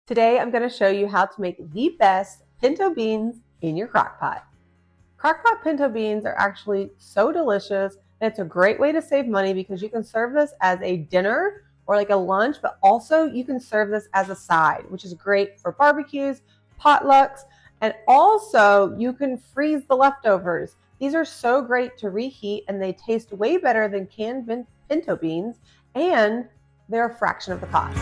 Today I'm going to show you how to make the best pinto beans in your crock pot. Crock pot pinto beans are actually so delicious, and it's a great way to save money because you can serve this as a dinner or like a lunch, but also you can serve this as a side, which is great for barbecues, potlucks, and also you can freeze the leftovers. These are so great to reheat, and they taste way better than canned pinto beans, and they're a fraction of the cost.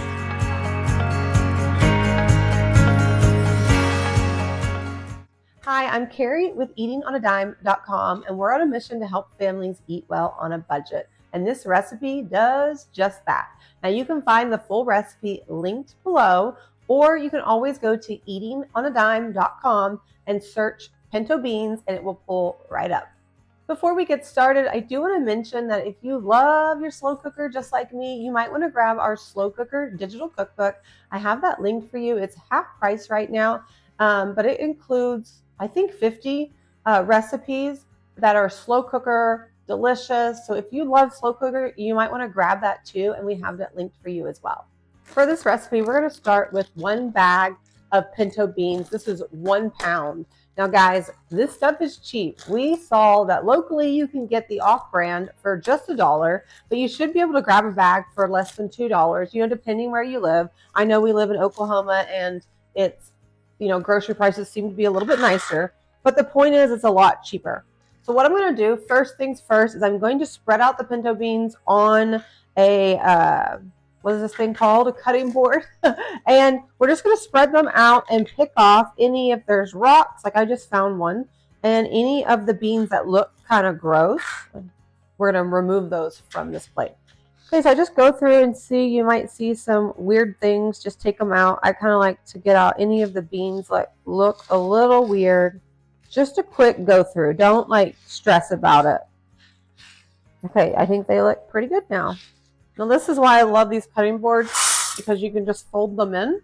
Hi, I'm Carrie with eatingonadime.com, and we're on a mission to help families eat well on a budget. And this recipe does just that. Now you can find the full recipe linked below, or you can always go to eatingonadime.com and search pinto beans and it will pull right up. Before we get started, I do want to mention that if you love your slow cooker just like me, you might want to grab our slow cooker digital cookbook. I have that linked for you. It's half price right now, but it includes I think 50 recipes that are slow cooker delicious. So if you love slow cooker, you might want to grab that too, and we have that linked for you as well. For this recipe, we're going to start with 1 bag of pinto beans. This is 1 pound. Now guys, this stuff is cheap. We saw that locally you can get the off-brand for just $1, but you should be able to grab a bag for less than $2, depending where you live. I know we live in Oklahoma, and it's grocery prices seem to be a little bit nicer, but the point is it's a lot cheaper. So what I'm going to do, first things first, is I'm going to spread out the pinto beans on a, what is this thing called? A cutting board. And we're just going to spread them out and pick off any, if there's rocks, like I just found one, and any of the beans that look kind of gross, we're going to remove those from this plate. Okay, so I just go through and see, you might see some weird things, just take them out. I kind of like to get out any of the beans that look a little weird. Just a quick go through. Don't stress about it. Okay, I think they look pretty good now. Now this is why I love these cutting boards, because you can just fold them in.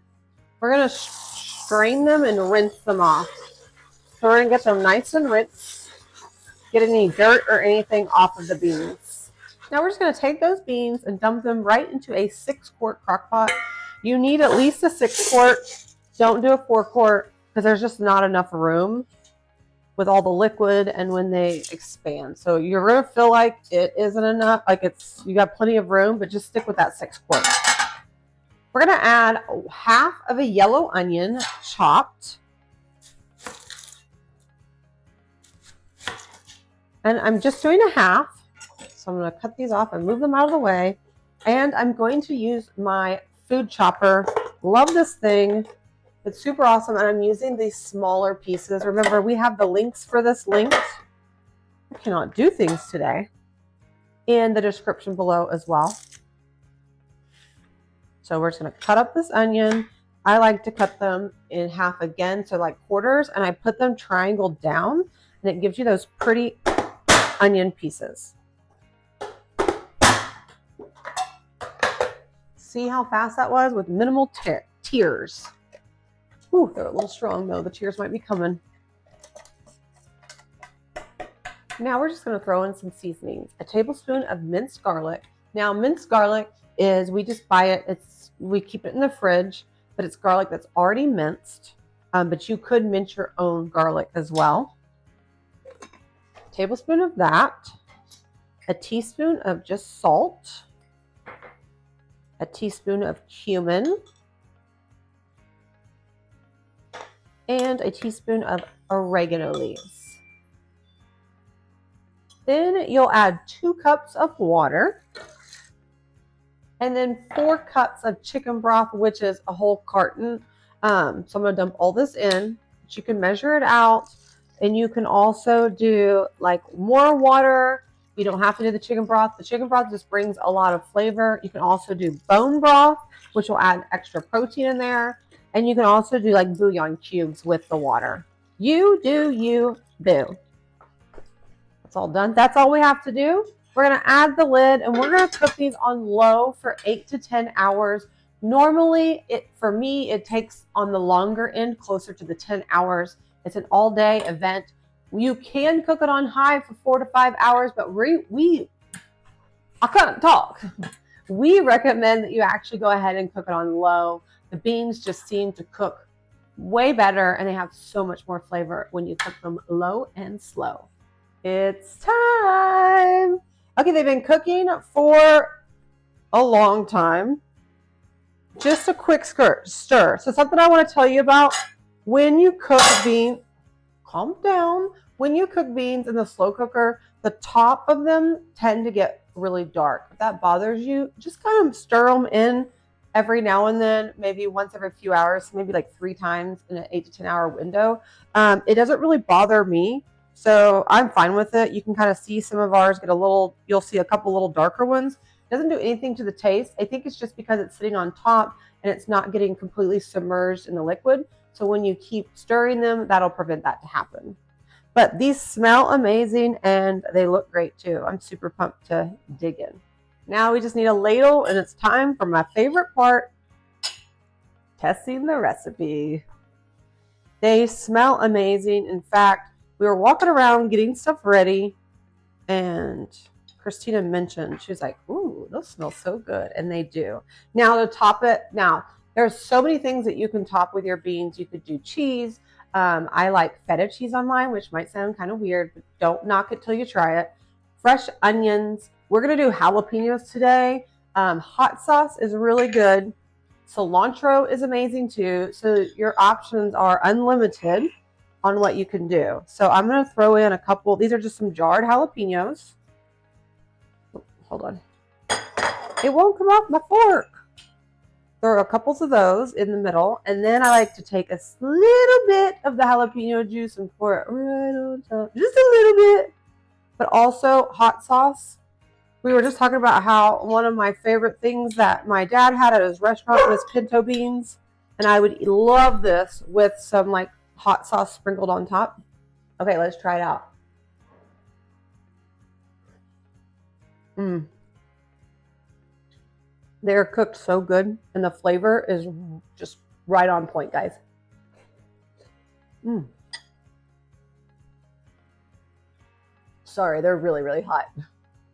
We're going to strain them and rinse them off. So we're going to get them nice and rinsed. Get any dirt or anything off of the beans. Now we're just going to take those beans and dump them right into a 6-quart crock pot. You need at least a 6-quart. Don't do a 4-quart because there's just not enough room with all the liquid and when they expand. So you're going to feel like it isn't enough, you got plenty of room, but just stick with that 6-quart. We're going to add half of a yellow onion chopped. And I'm just doing a half. So I'm going to cut these off and move them out of the way. And I'm going to use my food chopper. Love this thing. It's super awesome. And I'm using these smaller pieces. Remember, we have the links for this linked. I cannot do things today. In the description below as well. So we're just going to cut up this onion. I like to cut them in half again, so like quarters. And I put them triangle down. And it gives you those pretty onion pieces. See how fast that was with minimal tears. Ooh, they're a little strong though. The tears might be coming. Now we're just going to throw in some seasonings. A tablespoon of minced garlic. Now minced garlic is, we just buy it. We keep it in the fridge, but it's garlic that's already minced. But you could mince your own garlic as well. A tablespoon of that. A teaspoon of just salt. A teaspoon of cumin, and a teaspoon of oregano leaves. Then you'll add 2 cups of water, and then 4 cups of chicken broth, which is a whole carton. So I'm going to dump all this in, but you can measure it out, and you can also do more water. You don't have to do the chicken broth. The chicken broth just brings a lot of flavor. You can also do bone broth, which will add extra protein in there. And you can also do bouillon cubes with the water. You do, you do. That's all done. That's all we have to do. We're going to add the lid, and we're going to cook these on low for 8 to 10 hours. Normally, for me, it takes on the longer end, closer to the 10 hours. It's an all-day event. You can cook it on high for 4 to 5 hours, but I can't talk. We recommend that you actually go ahead and cook it on low The beans just seem to cook way better, and they have so much more flavor when you cook them low and slow. It's time. Okay, they've been cooking for a long time. Just a quick stir. So something I want to tell you about, when you cook beans, calm down. When you cook beans in the slow cooker, the top of them tend to get really dark. If that bothers you, just kind of stir them in every now and then, maybe once every few hours, maybe like 3 times in an 8 to 10 hour window. It doesn't really bother me, so I'm fine with it. You can kind of see some of ours get a little, you'll see a couple little darker ones. It doesn't do anything to the taste. I think it's just because it's sitting on top and it's not getting completely submerged in the liquid. So when you keep stirring them, that'll prevent that to happen. But these smell amazing and they look great too. I'm super pumped to dig in. Now we just need a ladle, and it's time for my favorite part, testing the recipe. They smell amazing. In fact, we were walking around getting stuff ready, and Christina mentioned, she was like, ooh, those smell so good. And they do. Now to top it, now there's so many things that you can top with your beans. You could do cheese. I like feta cheese on mine, which might sound kind of weird, but don't knock it till you try it. Fresh onions. We're going to do jalapenos today. Hot sauce is really good. Cilantro is amazing too. So your options are unlimited on what you can do. So I'm going to throw in a couple. These are just some jarred jalapenos. Hold on. It won't come off my fork. Throw a couple of those in the middle. And then I like to take a little bit of the jalapeno juice and pour it right on top. Just a little bit. But also hot sauce. We were just talking about how one of my favorite things that my dad had at his restaurant was pinto beans. And I would love this with some like hot sauce sprinkled on top. Okay, let's try it out. They're cooked so good, and the flavor is just right on point, guys. Sorry, they're really, really hot.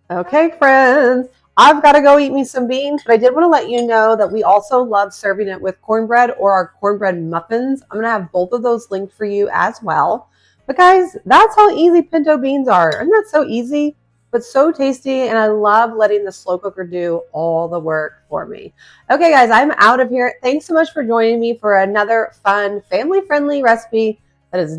Okay, friends, I've got to go eat me some beans, but I did want to let you know that we also love serving it with cornbread or our cornbread muffins. I'm going to have both of those linked for you as well. But guys, that's how easy pinto beans are. Isn't that so easy? But so tasty, and I love letting the slow cooker do all the work for me. Okay, guys, I'm out of here. Thanks so much for joining me for another fun, family-friendly recipe this is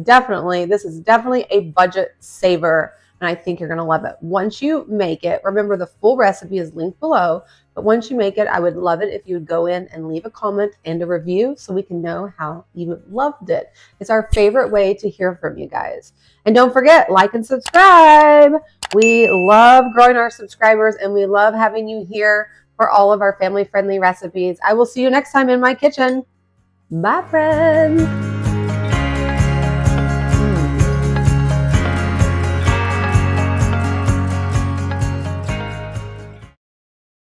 definitely a budget saver, and I think you're going to love it. Once you make it, remember the full recipe is linked below, but once you make it, I would love it if you would go in and leave a comment and a review so we can know how you loved it. It's our favorite way to hear from you guys. And don't forget, like and subscribe. We love growing our subscribers, and we love having you here for all of our family-friendly recipes. I will see you next time in my kitchen. Bye, friends.